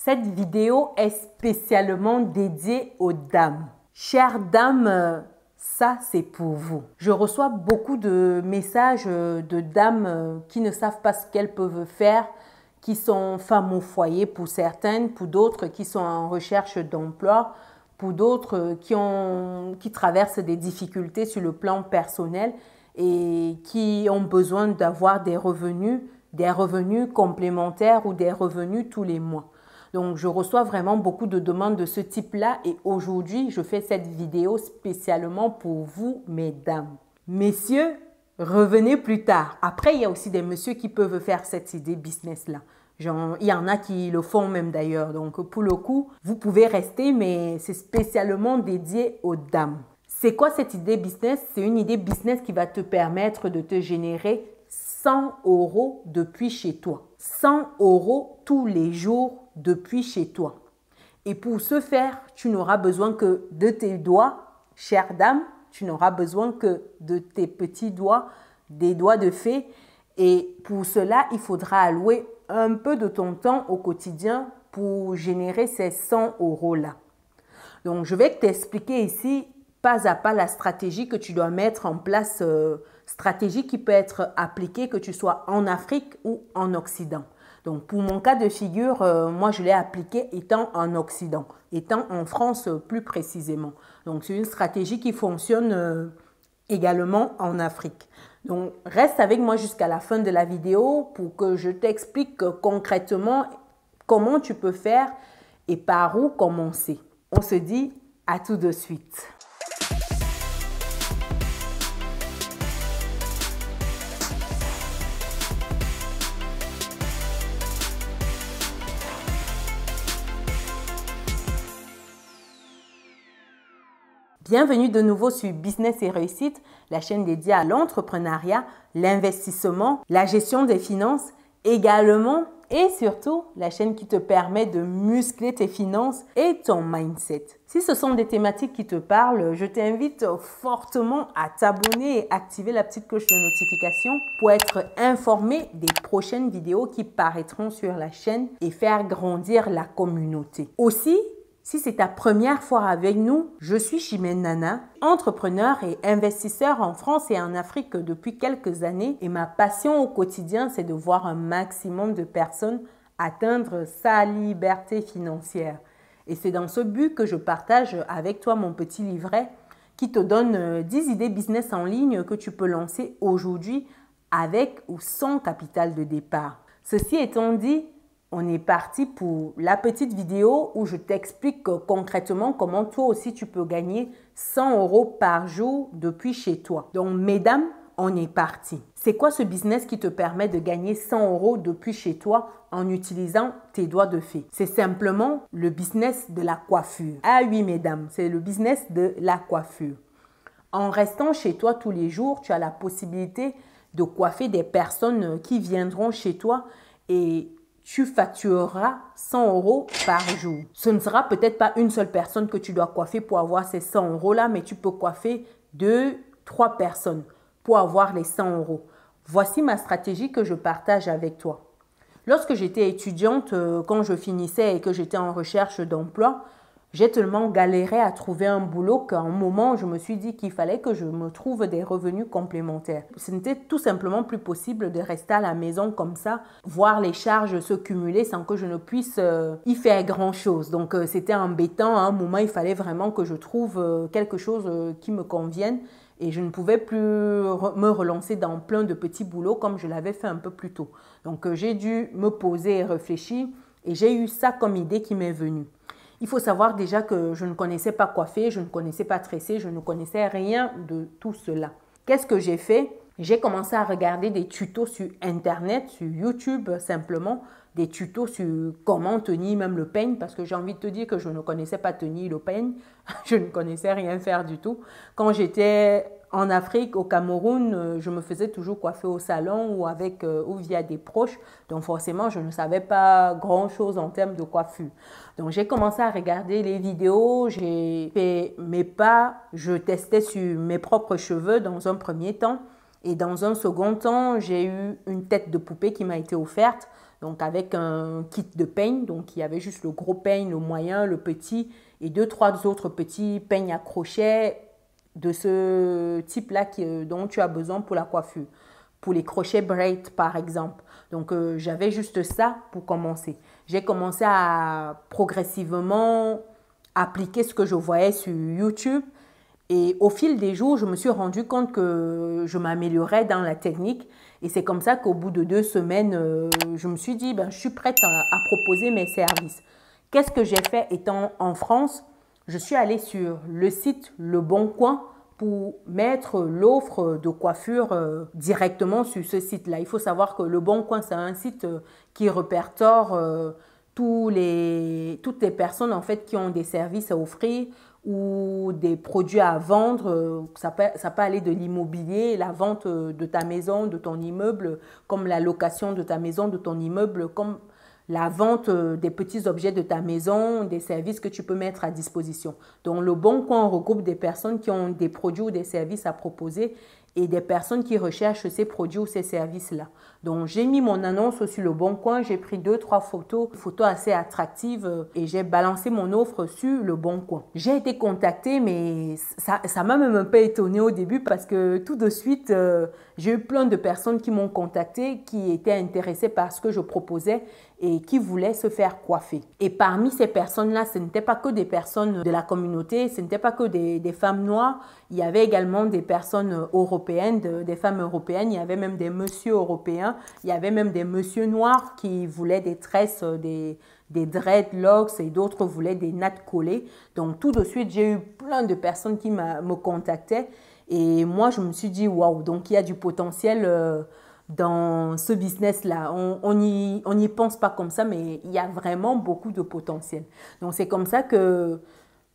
Cette vidéo est spécialement dédiée aux dames. Chères dames, ça c'est pour vous. Je reçois beaucoup de messages de dames qui ne savent pas ce qu'elles peuvent faire, qui sont femmes au foyer pour certaines, pour d'autres qui sont en recherche d'emploi, pour d'autres qui traversent des difficultés sur le plan personnel et qui ont besoin d'avoir des revenus complémentaires ou des revenus tous les mois. Donc, je reçois vraiment beaucoup de demandes de ce type-là et aujourd'hui, je fais cette vidéo spécialement pour vous, mesdames. Messieurs, revenez plus tard. Après, il y a aussi des messieurs qui peuvent faire cette idée business-là. Il y en a qui le font même d'ailleurs. Donc, pour le coup, vous pouvez rester, mais c'est spécialement dédié aux dames. C'est quoi cette idée business? C'est une idée business qui va te permettre de te générer 100 € depuis chez toi. 100 € tous les jours depuis chez toi. Et pour ce faire, tu n'auras besoin que de tes doigts, chère dame, tu n'auras besoin que de tes petits doigts, des doigts de fée. Et pour cela, il faudra allouer un peu de ton temps au quotidien pour générer ces 100 € là. Donc, je vais t'expliquer ici pas à pas la stratégie que tu dois mettre en place, stratégie qui peut être appliquée que tu sois en Afrique ou en Occident. Donc, pour mon cas de figure, moi, je l'ai appliqué étant en Occident, étant en France plus précisément. Donc, c'est une stratégie qui fonctionne également en Afrique. Donc, reste avec moi jusqu'à la fin de la vidéo pour que je t'explique concrètement comment tu peux faire et par où commencer. On se dit à tout de suite. Bienvenue de nouveau sur Business et Réussite, la chaîne dédiée à l'entrepreneuriat, l'investissement, la gestion des finances, également et surtout la chaîne qui te permet de muscler tes finances et ton mindset. Si ce sont des thématiques qui te parlent, je t'invite fortement à t'abonner et activer la petite cloche de notification pour être informé des prochaines vidéos qui paraîtront sur la chaîne et faire grandir la communauté. Aussi, si c'est ta première fois avec nous, je suis Chimène Nana, entrepreneur et investisseur en France et en Afrique depuis quelques années et ma passion au quotidien, c'est de voir un maximum de personnes atteindre sa liberté financière. Et c'est dans ce but que je partage avec toi mon petit livret qui te donne 10 idées business en ligne que tu peux lancer aujourd'hui avec ou sans capital de départ. Ceci étant dit, on est parti pour la petite vidéo où je t'explique concrètement comment toi aussi tu peux gagner 100 € par jour depuis chez toi. Donc mesdames, on est parti. C'est quoi ce business qui te permet de gagner 100 € depuis chez toi en utilisant tes doigts de fée? C'est simplement le business de la coiffure. Ah oui mesdames, c'est le business de la coiffure. En restant chez toi tous les jours, tu as la possibilité de coiffer des personnes qui viendront chez toi et tu factureras 100 € par jour. Ce ne sera peut-être pas une seule personne que tu dois coiffer pour avoir ces 100 € là, mais tu peux coiffer 2, 3 personnes pour avoir les 100 €. Voici ma stratégie que je partage avec toi. Lorsque j'étais étudiante, quand je finissais et que j'étais en recherche d'emploi, j'ai tellement galéré à trouver un boulot qu'à un moment, je me suis dit qu'il fallait que je me trouve des revenus complémentaires. Ce n'était tout simplement plus possible de rester à la maison comme ça, voir les charges se cumuler sans que je ne puisse y faire grand-chose. Donc, c'était embêtant. À un moment, il fallait vraiment que je trouve quelque chose qui me convienne et je ne pouvais plus me relancer dans plein de petits boulots comme je l'avais fait un peu plus tôt. Donc, j'ai dû me poser et réfléchir et j'ai eu ça comme idée qui m'est venue. Il faut savoir déjà que je ne connaissais pas coiffer, je ne connaissais pas tresser, je ne connaissais rien de tout cela. Qu'est-ce que j'ai fait? J'ai commencé à regarder des tutos sur Internet, sur YouTube simplement, des tutos sur comment tenir même le peigne parce que j'ai envie de te dire que je ne connaissais pas tenir le peigne, je ne connaissais rien faire du tout. Quand j'étais en Afrique, au Cameroun, je me faisais toujours coiffer au salon ou via des proches. Donc forcément, je ne savais pas grand-chose en termes de coiffure. Donc j'ai commencé à regarder les vidéos, j'ai fait mes pas, je testais sur mes propres cheveux dans un premier temps. Et dans un second temps, j'ai eu une tête de poupée qui m'a été offerte. donc avec un kit de peigne. Donc il y avait juste le gros peigne, le moyen, le petit et 2-3 autres petits peignes à crochet de ce type-là dont tu as besoin pour la coiffure. Pour les crochets braid par exemple. Donc j'avais juste ça pour commencer. J'ai commencé à progressivement appliquer ce que je voyais sur YouTube. Et au fil des jours, je me suis rendu compte que je m'améliorais dans la technique. Et c'est comme ça qu'au bout de 2 semaines, je me suis dit, je suis prête à proposer mes services. Qu'est-ce que j'ai fait étant en France? Je suis allée sur le site Le Bon Coin pour mettre l'offre de coiffure directement sur ce site-là. Il faut savoir que Le Bon Coin, c'est un site qui répertoire toutes les personnes en fait, qui ont des services à offrir ou des produits à vendre. Ça peut aller de l'immobilier, la vente de ta maison, de ton immeuble, comme la location de ta maison, de ton immeuble, comme la vente des petits objets de ta maison, des services que tu peux mettre à disposition. Donc, Le Bon Coin regroupe des personnes qui ont des produits ou des services à proposer et des personnes qui recherchent ces produits ou ces services-là. Donc, j'ai mis mon annonce sur Le Bon Coin, j'ai pris 2-3 photos assez attractives et j'ai balancé mon offre sur Le Bon Coin. J'ai été contactée, mais ça m'a même un peu étonnée au début parce que tout de suite, j'ai eu plein de personnes qui m'ont contactée, qui étaient intéressées par ce que je proposais et qui voulaient se faire coiffer. Et parmi ces personnes-là, ce n'étaient pas que des personnes de la communauté, ce n'étaient pas que des femmes noires, il y avait également des personnes européennes, des femmes européennes, il y avait même des messieurs européens, il y avait même des messieurs noirs qui voulaient des tresses, des dreadlocks et d'autres voulaient des nattes collées. Donc tout de suite, j'ai eu plein de personnes qui me contactaient et moi, je me suis dit, waouh, donc il y a du potentiel dans ce business-là. On n'y pense pas comme ça, mais il y a vraiment beaucoup de potentiel. Donc, c'est comme ça que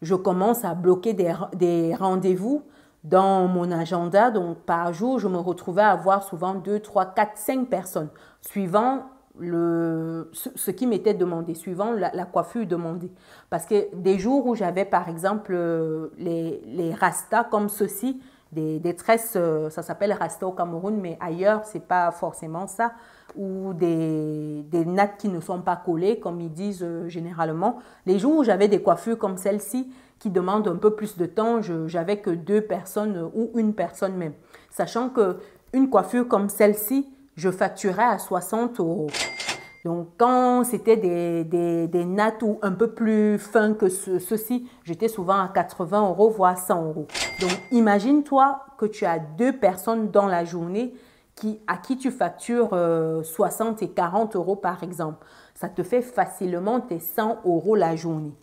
je commence à bloquer des rendez-vous dans mon agenda. Donc, par jour, je me retrouvais à avoir souvent 2, 3, 4, 5 personnes, suivant ce qui m'était demandé, suivant la coiffure demandée. Parce que des jours où j'avais, par exemple, les rastas comme ceci, des tresses, ça s'appelle rasta au Cameroun, mais ailleurs, ce n'est pas forcément ça, ou des nattes qui ne sont pas collées, comme ils disent généralement. Les jours où j'avais des coiffures comme celle-ci, qui demandent un peu plus de temps, j'avais que 2 personnes ou une personne même. Sachant qu'une coiffure comme celle-ci, je facturais à 60 €. Donc, quand c'était des nattes ou un peu plus fins que ceci, j'étais souvent à 80 €, voire 100 €. Donc, imagine-toi que tu as 2 personnes dans la journée à qui tu factures 60 et 40 € par exemple. Ça te fait facilement tes 100 € la journée.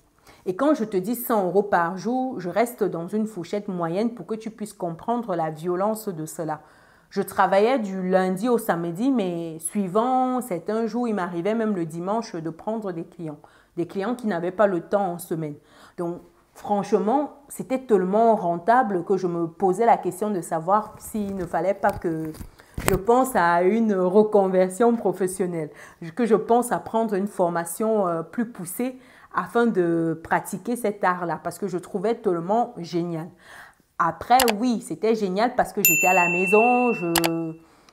Et quand je te dis 100 € par jour, je reste dans une fourchette moyenne pour que tu puisses comprendre la violence de cela. Je travaillais du lundi au samedi, mais suivant certains jours, il m'arrivait même le dimanche de prendre des clients qui n'avaient pas le temps en semaine. Donc, franchement, c'était tellement rentable que je me posais la question de savoir s'il ne fallait pas que je pense à une reconversion professionnelle, que je pense à prendre une formation plus poussée afin de pratiquer cet art-là, parce que je trouvais tellement génial. Après, oui, c'était génial parce que j'étais à la maison,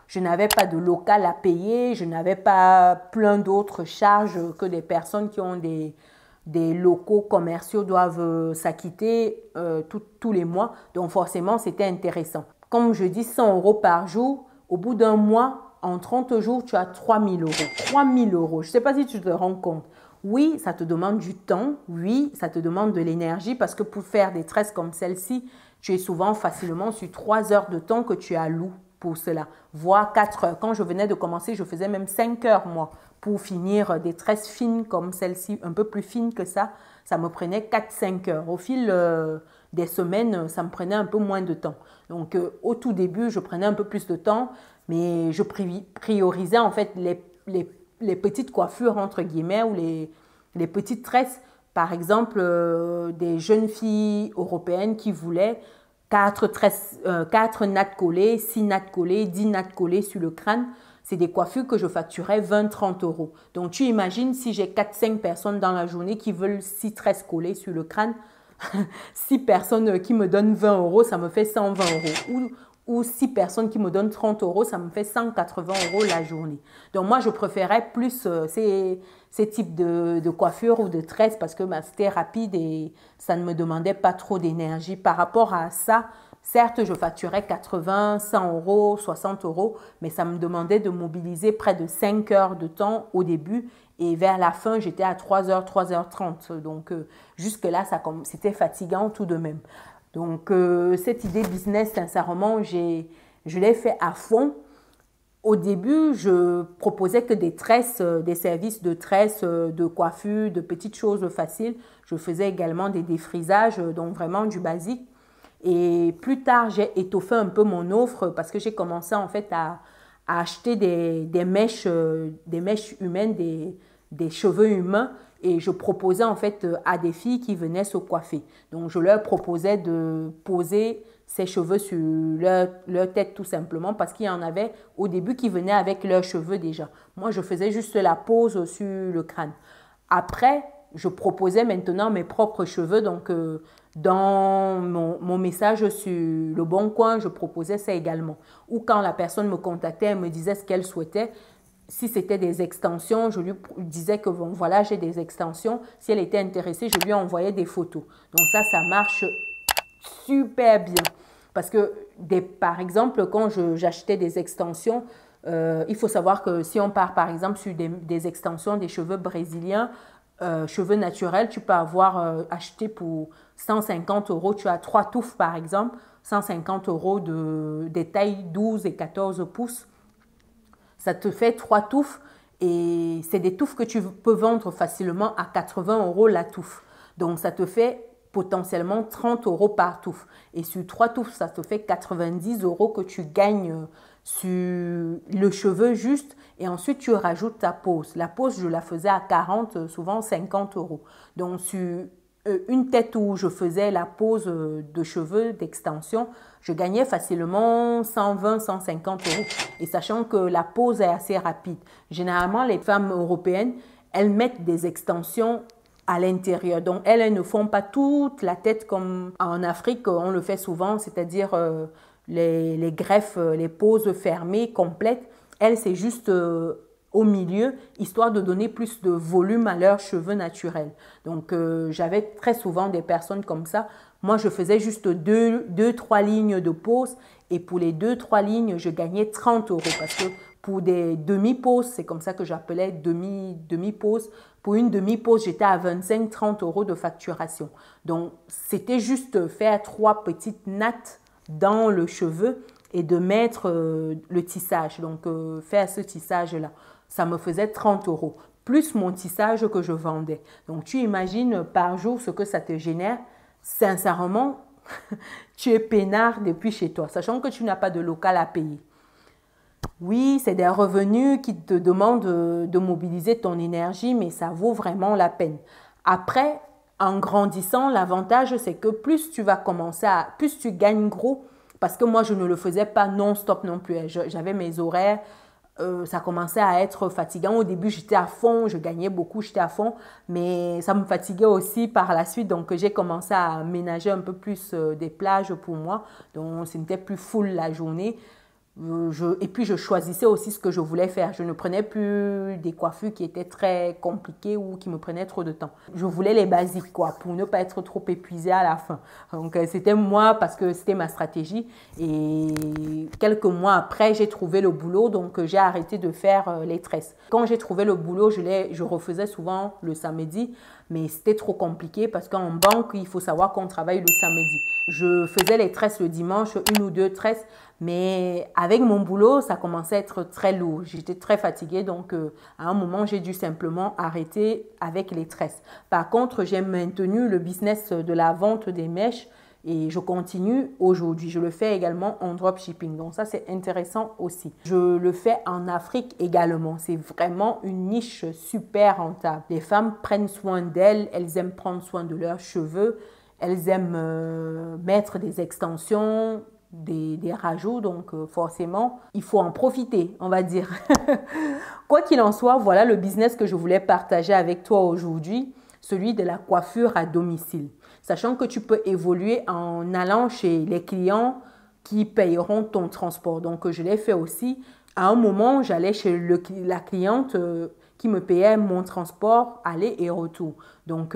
je n'avais pas de local à payer, je n'avais pas plein d'autres charges que des personnes qui ont des locaux commerciaux doivent s'acquitter tous les mois. Donc forcément, c'était intéressant. Comme je dis, 100 € par jour, au bout d'un mois, en 30 jours, tu as 3 000 €. 3 000 €. Je ne sais pas si tu te rends compte. Oui, ça te demande du temps. Oui, ça te demande de l'énergie parce que pour faire des tresses comme celle-ci, tu es souvent facilement sur 3 heures de temps que tu alloues pour cela, voire 4 heures. Quand je venais de commencer, je faisais même 5 heures, moi, pour finir des tresses fines comme celle-ci, un peu plus fines que ça. Ça me prenait 4-5 heures. Au fil des semaines, ça me prenait un peu moins de temps. Donc, au tout début, je prenais un peu plus de temps, mais je priorisais en fait les petites coiffures, entre guillemets, ou les petites tresses. Par exemple, des jeunes filles européennes qui voulaient 4 nattes collées, 6 nattes collées, 10 nattes collées sur le crâne. C'est des coiffures que je facturais 20-30 €. Donc, tu imagines si j'ai 4-5 personnes dans la journée qui veulent 6 tresses collées sur le crâne, 6 personnes qui me donnent 20 €, ça me fait 120 €. ou 6 personnes qui me donnent 30 euros, ça me fait 180 euros la journée. Donc moi, je préférais plus ces types de coiffure ou de tresses parce que c'était rapide et ça ne me demandait pas trop d'énergie. Par rapport à ça, certes, je facturais 80, 100 euros, 60 euros, mais ça me demandait de mobiliser près de 5 heures de temps au début et vers la fin, j'étais à 3h, 3h30. Donc jusque-là, c'était fatigant tout de même. Donc, cette idée business, sincèrement, je l'ai fait à fond. Au début, je proposais que des tresses, des services de tresses, de coiffure, de petites choses faciles. Je faisais également des défrisages, donc vraiment du basique. Et plus tard, j'ai étoffé un peu mon offre parce que j'ai commencé en fait à acheter des mèches humaines, des cheveux humains. Et je proposais en fait à des filles qui venaient se coiffer. Donc, je leur proposais de poser ses cheveux sur leur tête tout simplement parce qu'il y en avait au début qui venaient avec leurs cheveux déjà. Moi, je faisais juste la pose sur le crâne. Après, je proposais maintenant mes propres cheveux. Donc, dans mon message sur Le Bon Coin, je proposais ça également. Ou quand la personne me contactait, elle me disait ce qu'elle souhaitait. Si c'était des extensions, je lui disais que bon, voilà, j'ai des extensions. Si elle était intéressée, je lui envoyais des photos. Donc ça marche super bien. Parce que, par exemple, quand j'achetais des extensions, il faut savoir que si on part par exemple sur des extensions des cheveux brésiliens, cheveux naturels, tu peux avoir acheté pour 150 euros. Tu as 3 touffes par exemple, 150 euros des tailles 12 et 14 pouces. Ça te fait 3 touffes et c'est des touffes que tu peux vendre facilement à 80 euros la touffe. Donc, ça te fait potentiellement 30 euros par touffe. Et sur 3 touffes, ça te fait 90 euros que tu gagnes sur le cheveu juste. Et ensuite, tu rajoutes ta pose. La pose, je la faisais à 40, souvent 50 euros. Donc, sur une tête où je faisais la pose de cheveux d'extension, je gagnais facilement 120, 150 euros. Et sachant que la pose est assez rapide. Généralement, les femmes européennes, elles mettent des extensions à l'intérieur. Donc, elles ne font pas toute la tête comme en Afrique, on le fait souvent, c'est-à-dire les greffes, les poses fermées, complètes. Elles, c'est juste au milieu, histoire de donner plus de volume à leurs cheveux naturels. Donc, j'avais très souvent des personnes comme ça. Moi, je faisais juste 2-3 lignes de pose et pour les 2-3 lignes, je gagnais 30 euros parce que pour des demi-poses, c'est comme ça que j'appelais demi-pause. Pour une demi-pause, j'étais à 25-30 euros de facturation. Donc, c'était juste faire 3 petites nattes dans le cheveu et de mettre le tissage. Donc, faire ce tissage-là, ça me faisait 30 euros, plus mon tissage que je vendais. Donc, tu imagines par jour ce que ça te génère. Sincèrement, tu es peinard depuis chez toi, sachant que tu n'as pas de local à payer. Oui, c'est des revenus qui te demandent de mobiliser ton énergie, mais ça vaut vraiment la peine. Après, en grandissant, l'avantage, c'est que plus tu vas plus tu gagnes gros, parce que moi, je ne le faisais pas non-stop non plus. J'avais mes horaires, ça commençait à être fatigant. Au début, j'étais à fond, je gagnais beaucoup, j'étais à fond, mais ça me fatiguait aussi par la suite. Donc, j'ai commencé à aménager un peu plus des plages pour moi. Donc, ce n'était plus full la journée. Et puis, je choisissais aussi ce que je voulais faire. Je ne prenais plus des coiffures qui étaient très compliquées ou qui me prenaient trop de temps. Je voulais les basiques, quoi, pour ne pas être trop épuisée à la fin. Donc, c'était moi parce que c'était ma stratégie. Et quelques mois après, j'ai trouvé le boulot. Donc, j'ai arrêté de faire les tresses. Quand j'ai trouvé le boulot, je refaisais souvent le samedi. Mais c'était trop compliqué parce qu'en banque, il faut savoir qu'on travaille le samedi. Je faisais les tresses le dimanche, 1 ou 2 tresses. Mais avec mon boulot, ça commençait à être très lourd. J'étais très fatiguée, donc à un moment, j'ai dû simplement arrêter avec les tresses. Par contre, j'ai maintenu le business de la vente des mèches et je continue aujourd'hui. Je le fais également en dropshipping, donc ça, c'est intéressant aussi. Je le fais en Afrique également. C'est vraiment une niche super rentable. Les femmes prennent soin d'elles, elles aiment prendre soin de leurs cheveux, elles aiment mettre des extensions, des rajouts, donc forcément, il faut en profiter, on va dire. Quoi qu'il en soit, voilà le business que je voulais partager avec toi aujourd'hui, celui de la coiffure à domicile. Sachant que tu peux évoluer en allant chez les clients qui payeront ton transport. Donc, je l'ai fait aussi. À un moment, j'allais chez la cliente qui me payait mon transport aller et retour. Donc,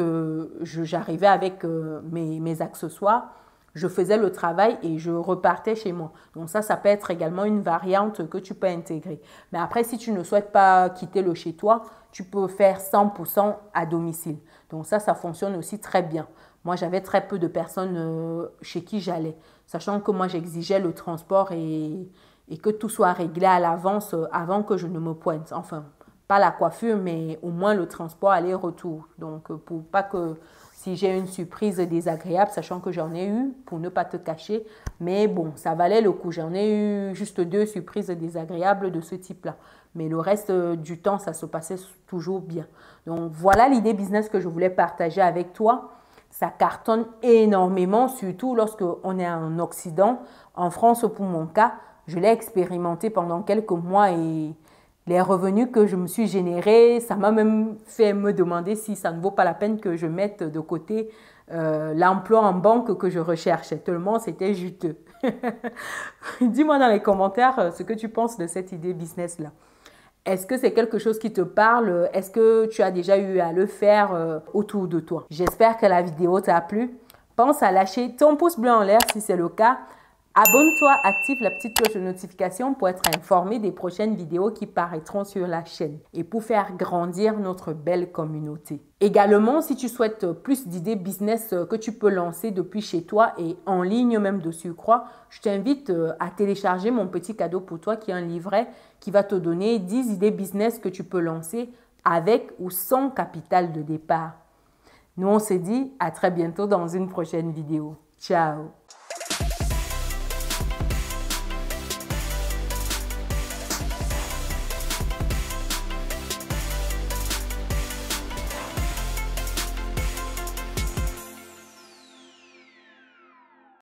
j'arrivais avec mes accessoires, je faisais le travail et je repartais chez moi. Donc, ça peut être également une variante que tu peux intégrer. Mais après, si tu ne souhaites pas quitter le chez toi, tu peux faire 100% à domicile. Donc, ça fonctionne aussi très bien. Moi, j'avais très peu de personnes chez qui j'allais, sachant que moi, j'exigeais le transport et que tout soit réglé à l'avance avant que je ne me pointe. Enfin, pas la coiffure, mais au moins le transport aller-retour. Donc, pour pas que si j'ai une surprise désagréable, sachant que j'en ai eu, pour ne pas te cacher, mais bon, ça valait le coup. J'en ai eu juste 2 surprises désagréables de ce type-là. Mais le reste du temps, ça se passait toujours bien. Donc, voilà l'idée business que je voulais partager avec toi. Ça cartonne énormément, surtout lorsqu'on est en Occident. En France, pour mon cas, je l'ai expérimenté pendant quelques mois et les revenus que je me suis générés, ça m'a même fait me demander si ça ne vaut pas la peine que je mette de côté l'emploi en banque que je recherchais. Tellement c'était juteux. Dis-moi dans les commentaires ce que tu penses de cette idée business-là. Est-ce que c'est quelque chose qui te parle? Est-ce que tu as déjà eu à le faire autour de toi? J'espère que la vidéo t'a plu. Pense à lâcher ton pouce bleu en l'air si c'est le cas. Abonne-toi, active la petite cloche de notification pour être informé des prochaines vidéos qui paraîtront sur la chaîne et pour faire grandir notre belle communauté. Également, si tu souhaites plus d'idées business que tu peux lancer depuis chez toi et en ligne même de surcroît, je t'invite à télécharger mon petit cadeau pour toi qui est un livret qui va te donner 10 idées business que tu peux lancer avec ou sans capital de départ. Nous, on se dit à très bientôt dans une prochaine vidéo. Ciao!